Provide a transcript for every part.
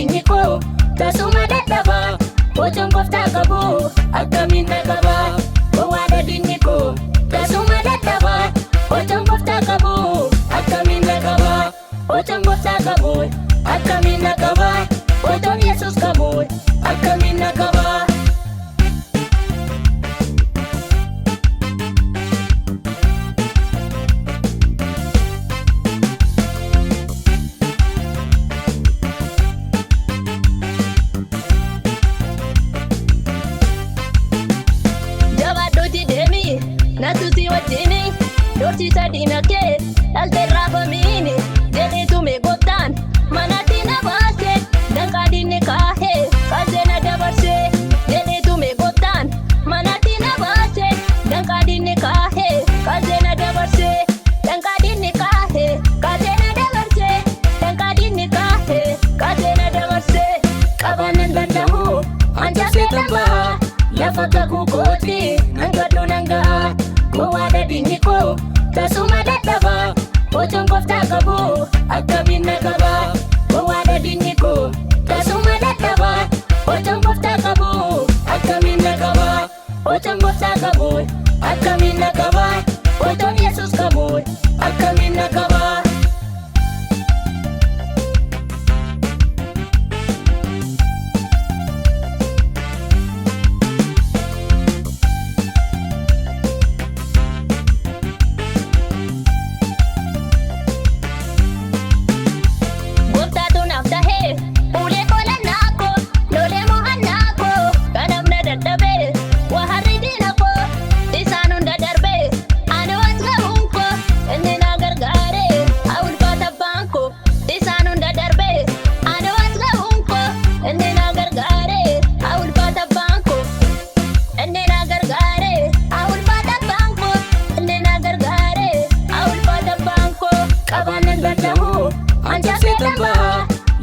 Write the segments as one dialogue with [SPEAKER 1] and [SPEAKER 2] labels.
[SPEAKER 1] diinni koo tasuma dadhabaa otoon gooftaa qabu akkamiin na qabaa. Gowwaadha diinni koo tasuma dadhabaa otoon gooftaa qabu akkamiin na qabaa. Otoon gooftaa qabu akkamiin na qabaa. Otoon Yesuus qabu akkamiin na qabaa. Natuti wajjini dorsiisa diina kee dhalte raafamiini jedheetu mee gooftaan manatti na baase danqaa diinni kaahee kaasee na dabarse jedheetu mee gooftaan manatti na baase danqaa diinni kaahee kaasee na dabarse danqaa diinni kaahee kaasee na dabarse danqaa diinni kaahee kaasee na dabarse. Qabaanan danda'u anjaasee tambaa lafa kakuu kooti nangadhu nangaa. Gowwaadha diinni koo tasuma dadhabaa otoon gooftaa qabu akkamiin na qabaa. Gowwaadha diinni koo tasuma dadhabaa otoon gooftaa qabu akkamiin na qabaa. Otoon gooftaa qabu akkamiin na qabaa. Otoon Yesuus qabu akkamiin na qabaa.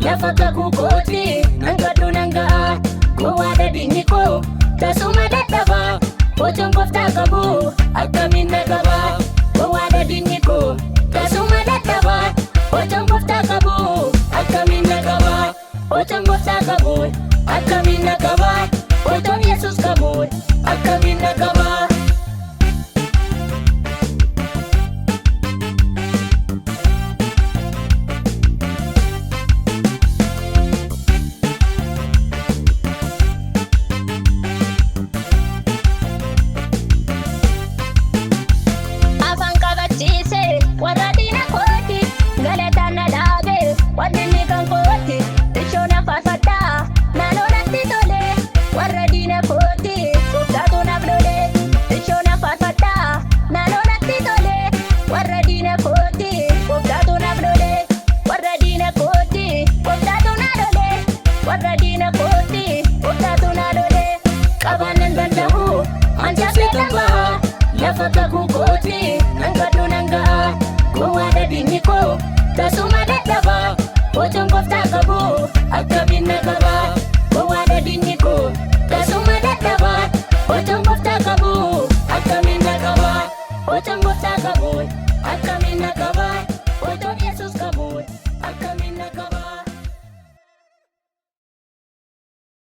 [SPEAKER 1] Lafa kakuu kooti nangadhu nangaa. Gowwaadha diinni koo tasuma dadhabaa otoon gooftaa qabu akkamiin na qabaa. Gowwaadha diinni koo tasuma dadhabaa otoon gooftaa qabu akkamiin na qabaa. Otoon gooftaa qabu akkamiin na qabaa. Otoon Yesuus qabu akkamiin na qabaa. Warra diina kooti galataan na dhaabe wadinni kan kooti ishoon faarfadhaa naannoo natti tole. Warra diina kooti gooftaatu naaf lole ishoon faarfadhaa naannoo natti tole. Warra diina kooti gooftaatu naaf lole. Warra diina kooti gooftaatu na lole. Warra diina kooti gooftaatu na lole. Qabaanan danda'u anjaasee tambaa lafa kakuu